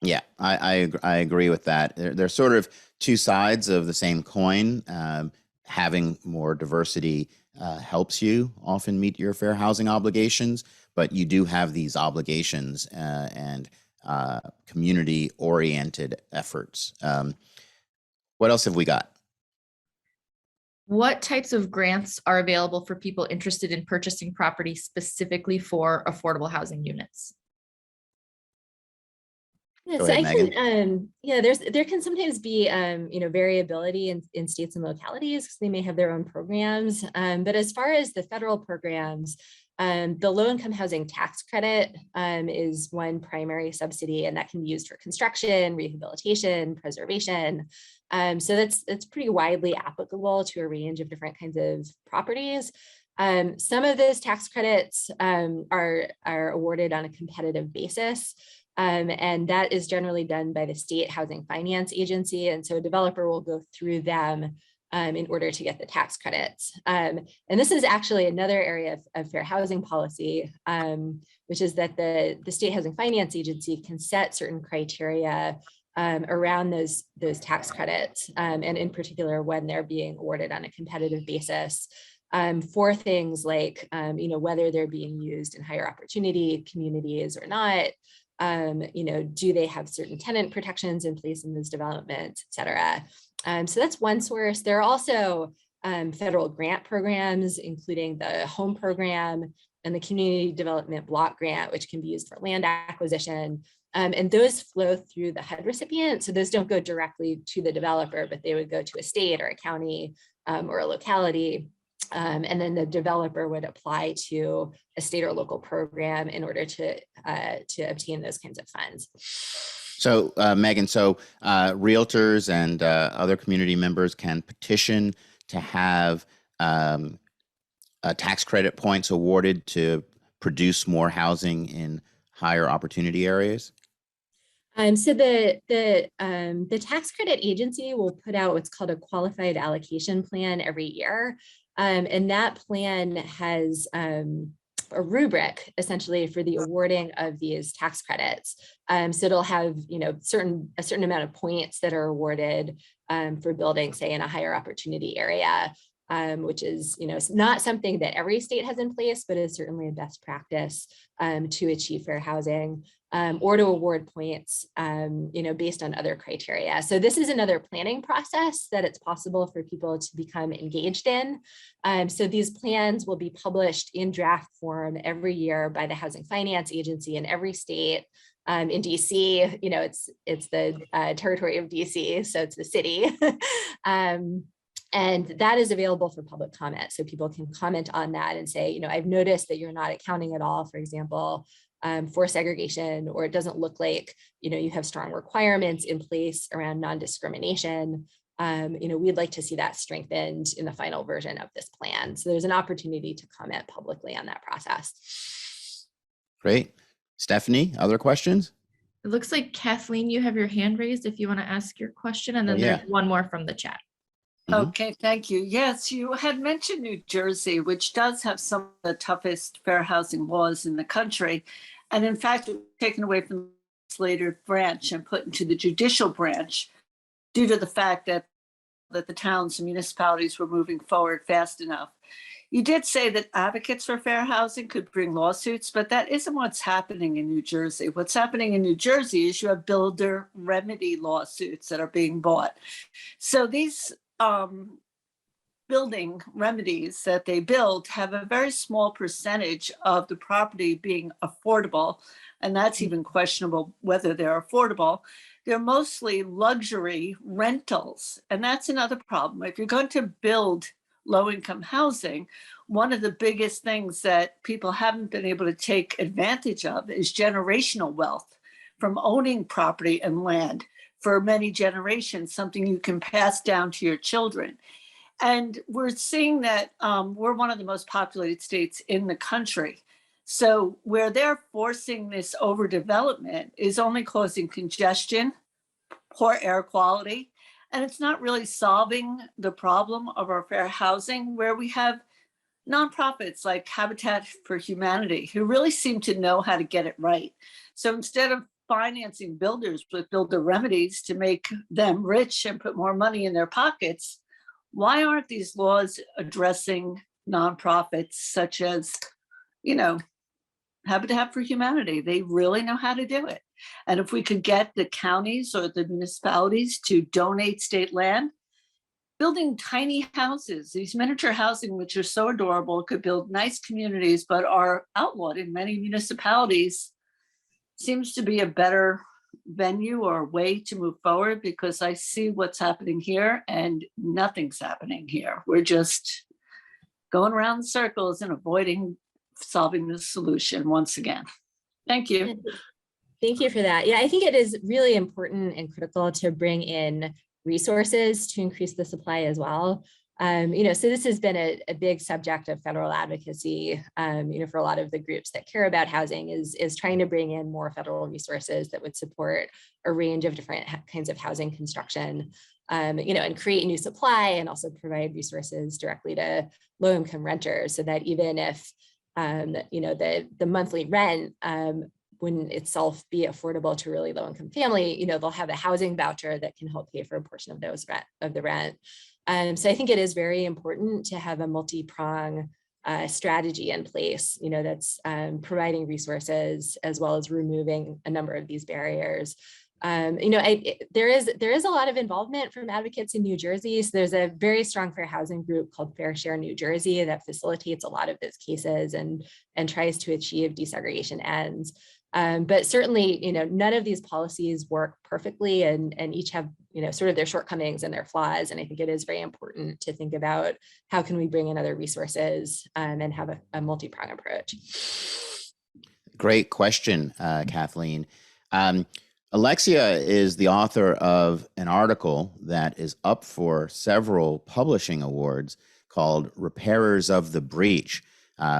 Yeah, I agree with that. They're sort of 2 sides of the same coin. Having more diversity helps you often meet your fair housing obligations, but you do have these obligations and community-oriented efforts. What else have we got? What types of grants are available for people interested in purchasing property specifically for affordable housing units? Yeah, Go so ahead, I can, there can sometimes be, variability in states and localities because they may have their own programs. But as far as the federal programs, the low-income housing tax credit is one primary subsidy, and that can be used for construction, rehabilitation, preservation. So that's pretty widely applicable to a range of different kinds of properties. Some of those tax credits are awarded on a competitive basis. And that is generally done by the state housing finance agency. And so a developer will go through them in order to get the tax credits. And this is actually another area of fair housing policy, which is that the state housing finance agency can set certain criteria around those tax credits, and in particular when they're being awarded on a competitive basis. for things like, whether they're being used in higher opportunity communities or not. Do they have certain tenant protections in place in those developments, et cetera. So that's one source. There are also federal grant programs, including the home program and the community development block grant, which can be used for land acquisition. And those flow through the HUD recipient. So those don't go directly to the developer, but they would go to a state or a county or a locality. And then the developer would apply to a state or local program in order to obtain those kinds of funds. So, Megan, realtors and other community members can petition to have tax credit points awarded to produce more housing in higher opportunity areas? So the tax credit agency will put out what's called a qualified allocation plan every year. And that plan has a rubric essentially for the awarding of these tax credits. So it'll have, a certain amount of points that are awarded for building, say, in a higher opportunity area, which is, not something that every state has in place, but is certainly a best practice to achieve fair housing. Or to award points, based on other criteria. So this is another planning process that it's possible for people to become engaged in. So these plans will be published in draft form every year by the Housing Finance Agency in every state. In DC, it's the territory of DC, so it's the city. And that is available for public comment. So people can comment on that and say, I've noticed that you're not accounting at all, for example, for segregation, or it doesn't look like, you have strong requirements in place around non-discrimination. We'd like to see that strengthened in the final version of this plan. So there's an opportunity to comment publicly on that process. Great. Stephanie, other questions? It looks like Kathleen, you have your hand raised if you want to ask your question, and then there's one more from the chat. Okay, thank you. Yes, you had mentioned New Jersey, which does have some of the toughest fair housing laws in the country. And in fact, it was taken away from the legislative branch and put into the judicial branch due to the fact that the towns and municipalities were moving forward fast enough. You did say that advocates for fair housing could bring lawsuits, but that isn't what's happening in New Jersey. What's happening in New Jersey is you have builder remedy lawsuits that are being brought. So these building remedies that they build have a very small percentage of the property being affordable, and that's even questionable whether they're affordable. They're mostly luxury rentals, and that's another problem. If you're going to build low-income housing, one of the biggest things that people haven't been able to take advantage of is generational wealth from owning property and land for many generations, something you can pass down to your children. And we're seeing that we're one of the most populated states in the country. So where they're forcing this overdevelopment is only causing congestion, poor air quality, and it's not really solving the problem of our fair housing, where we have nonprofits like Habitat for Humanity who really seem to know how to get it right. So instead of financing builders with builder remedies to make them rich and put more money in their pockets, why aren't these laws addressing nonprofits such as, Habitat for Humanity? They really know how to do it. And if we could get the counties or the municipalities to donate state land, building tiny houses, these miniature housing, which are so adorable, could build nice communities, but are outlawed in many municipalities, seems to be a better venue or way to move forward, because I see what's happening here and nothing's happening here. We're just going around in circles and avoiding solving the solution once again. Thank you. Thank you for that. Yeah, I think it is really important and critical to bring in resources to increase the supply as well. So this has been a big subject of federal advocacy, for a lot of the groups that care about housing, is trying to bring in more federal resources that would support a range of different kinds of housing construction, and create new supply, and also provide resources directly to low-income renters, so that even if, the monthly rent wouldn't itself be affordable to a really low-income family, they'll have a housing voucher that can help pay for a portion of the rent. So I think it is very important to have a multi-prong strategy in place, that's providing resources as well as removing a number of these barriers. There is a lot of involvement from advocates in New Jersey. So there's a very strong fair housing group called Fair Share New Jersey that facilitates a lot of those cases and tries to achieve desegregation ends. But certainly, none of these policies work perfectly and each have, sort of their shortcomings and their flaws. And I think it is very important to think about how can we bring in other resources and have a multi-pronged approach. Great question, Kathleen. Alexia is the author of an article that is up for several publishing awards called Repairers of the Breach,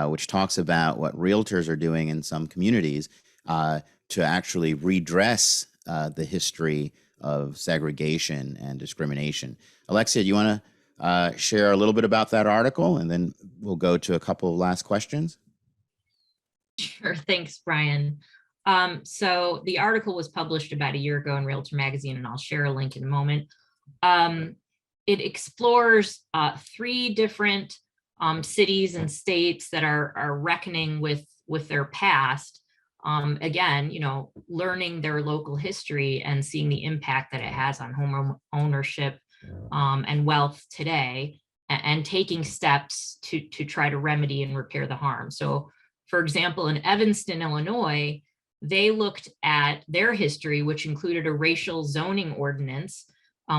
which talks about what realtors are doing in some communities to actually redress the history of segregation and discrimination. Alexia, do you want to share a little bit about that article, and then we'll go to a couple of last questions? Sure, thanks, Bryan. So the article was published about a year ago in Realtor Magazine, and I'll share a link in a moment. It explores 3 different cities and states that are reckoning with their past. Again, learning their local history and seeing the impact that it has on home ownership and wealth today, and taking steps to try to remedy and repair the harm. So, for example, in Evanston, Illinois, they looked at their history, which included a racial zoning ordinance.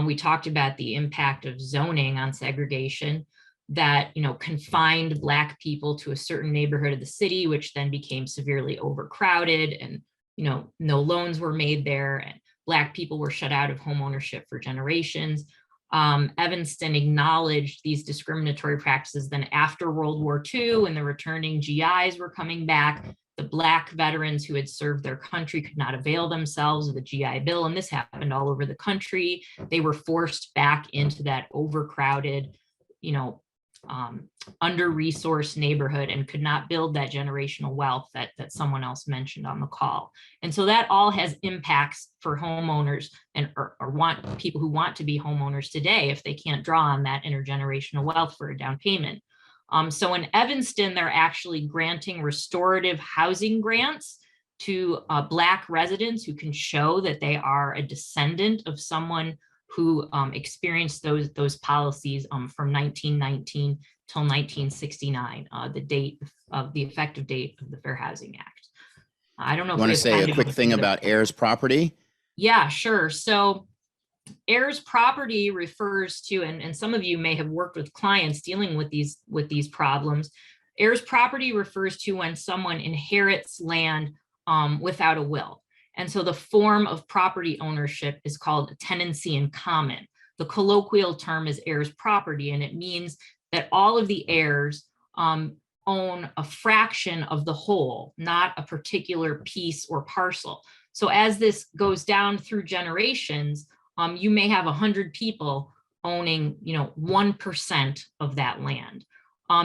We talked about the impact of zoning on segregation that, confined Black people to a certain neighborhood of the city, which then became severely overcrowded, and, no loans were made there, and Black people were shut out of home ownership for generations. Evanston acknowledged these discriminatory practices then after World War II, when the returning GIs were coming back. The Black veterans who had served their country could not avail themselves of the GI Bill, and this happened all over the country. They were forced back into that overcrowded, under-resourced neighborhood and could not build that generational wealth that someone else mentioned on the call. And so that all has impacts for homeowners or people who want to be homeowners today if they can't draw on that intergenerational wealth for a down payment. So in Evanston, they're actually granting restorative housing grants to Black residents who can show that they are a descendant of someone who experienced those policies from 1919 till 1969, the date of the effective date of the Fair Housing Act. I don't know. You want to say a quick thing about heirs property? Yeah, sure. So heirs property refers to, and some of you may have worked with clients dealing with these problems. Heirs property refers to when someone inherits land without a will. And so the form of property ownership is called a tenancy in common. The colloquial term is heirs property, and it means that all of the heirs own a fraction of the whole, not a particular piece or parcel. So as this goes down through generations, you may have 100 people owning, 1% of that land.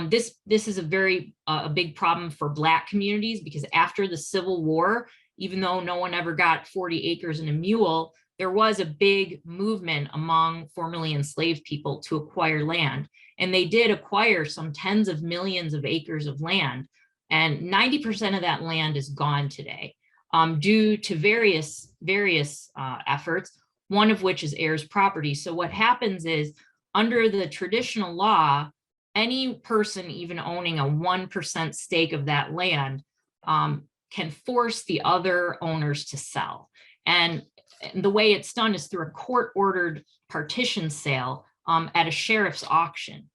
This is a big problem for Black communities, because after the Civil War, even though no one ever got 40 acres and a mule, there was a big movement among formerly enslaved people to acquire land. And they did acquire some tens of millions of acres of land. And 90% of that land is gone today due to various efforts, one of which is heirs property. So what happens is, under the traditional law, any person even owning a 1% stake of that land can force the other owners to sell. And the way it's done is through a court-ordered partition sale at a sheriff's auction.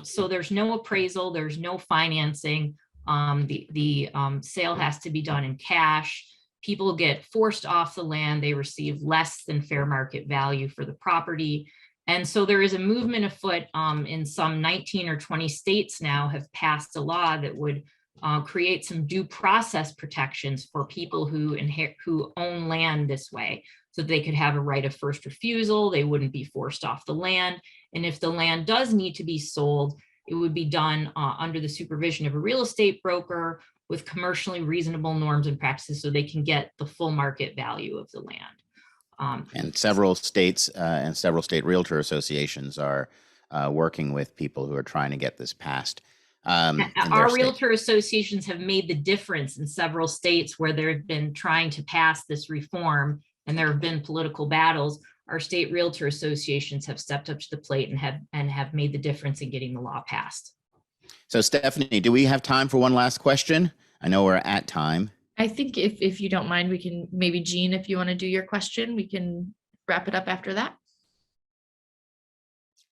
So there's no appraisal, there's no financing. The sale has to be done in cash. People get forced off the land. They receive less than fair market value for the property. And so there is a movement afoot in some 19 or 20 states now have passed a law that would create some due process protections for people who own land this way, so they could have a right of first refusal. They wouldn't be forced off the land. And if the land does need to be sold, it would be done under the supervision of a real estate broker with commercially reasonable norms and practices, so they can get the full market value of the land. And several states and several state realtor associations are working with people who are trying to get this passed. In their Our state. realtor associations have made the difference in several states where they've been trying to pass this reform and there have been political battles. Our state realtor associations have stepped up to the plate and have made the difference in getting the law passed. So Stephanie, do we have time for one last question? I know we're at time. I think if you don't mind, we can maybe, Jean, if you want to do your question, we can wrap it up after that.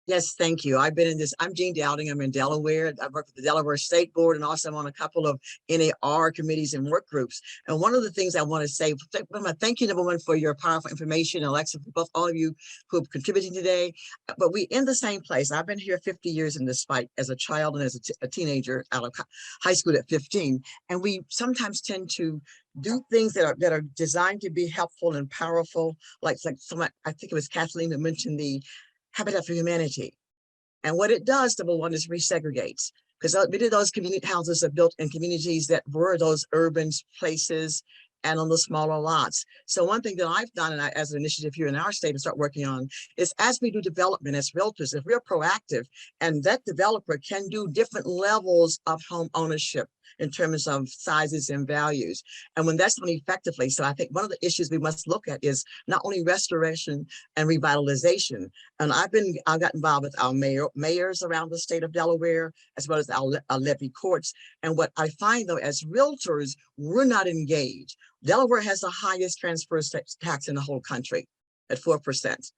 Yes, thank you. I've been in this. I'm Jean Dowding. I'm in Delaware. I work with the Delaware State Board, and also I'm on a couple of NAR committees and work groups. And one of the things I want to say, thank you, number one, for your powerful information, Alexia, for both all of you who have contributed today. But we in the same place. I've been here 50 years in this fight as a child and as a teenager out of high school at 15. And we sometimes tend to do things that are designed to be helpful and powerful. Like someone, I think it was Kathleen that mentioned the Habitat for Humanity. And what it does, number one, is resegregates, because many of those community houses are built in communities that were those urban places and on the smaller lots. So one thing that I've done, and as an initiative here in our state to start working on, is as we do development as realtors, if we're proactive and that developer can do different levels of home ownership in terms of sizes and values. And when that's done effectively, so I think one of the issues we must look at is not only restoration and revitalization. And I got involved with our mayors around the state of Delaware, as well as our levy courts. And what I find though, as realtors, we're not engaged. Delaware has the highest transfer tax in the whole country at 4%.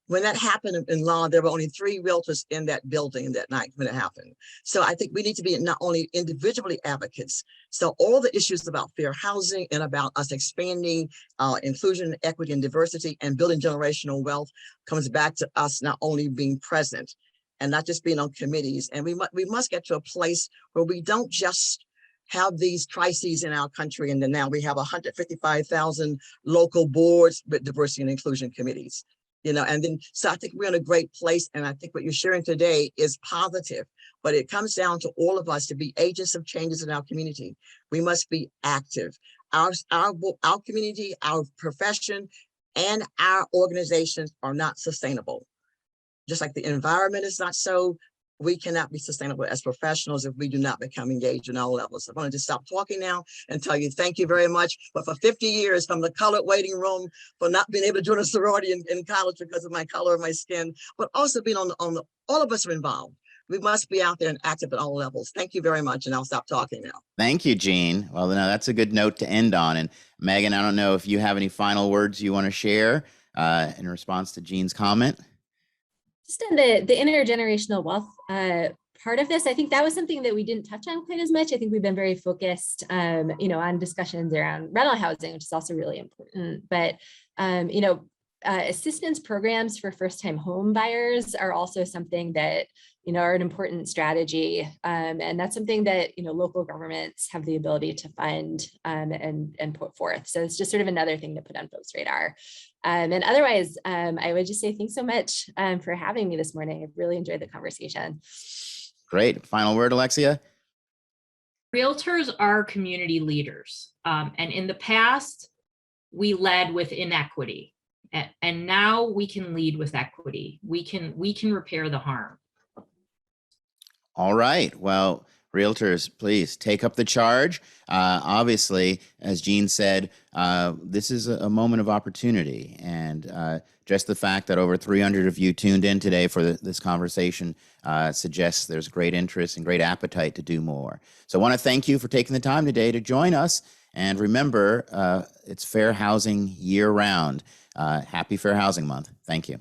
When that happened in law, there were only 3 realtors in that building that night when it happened. So I think we need to be not only individually advocates. So all the issues about fair housing and about us expanding inclusion, equity, and diversity and building generational wealth comes back to us not only being present and not just being on committees. And we must get to a place where we don't just have these crises in our country, and then now we have 155,000 local boards with diversity and inclusion committees. And then, so I think we're in a great place. And I think what you're sharing today is positive, but it comes down to all of us to be agents of changes in our community. We must be active. Our community, our profession, and our organizations are not sustainable. Just like the environment is not so, we cannot be sustainable as professionals if we do not become engaged in all levels. I'm going to just stop talking now and tell you thank you very much. But for 50 years, from the colored waiting room, for not being able to join a sorority in college because of my color of my skin, but also being on the all of us are involved. We must be out there and active at all levels. Thank you very much, and I'll stop talking now. Thank you, Jean. Well, now that's a good note to end on. And Megan, I don't know if you have any final words you want to share in response to Jean's comment. Just in the intergenerational wealth part of this, I think that was something that we didn't touch on quite as much. I think we've been very focused, on discussions around rental housing, which is also really important. But, assistance programs for first-time home buyers are also something that, are an important strategy. And that's something that, local governments have the ability to fund and put forth. So it's just sort of another thing to put on folks' radar. And otherwise, I would just say thanks so much for having me this morning. I've really enjoyed the conversation. Great. Final word, Alexia? Realtors are community leaders. And in the past, we led with inequity. And now we can lead with equity. We can repair the harm. All right. Well, realtors, please take up the charge. Obviously, as Jean said, this is a moment of opportunity. And just the fact that over 300 of you tuned in today for this conversation suggests there's great interest and great appetite to do more. So I want to thank you for taking the time today to join us. And remember, it's fair housing year round. Happy Fair Housing Month. Thank you.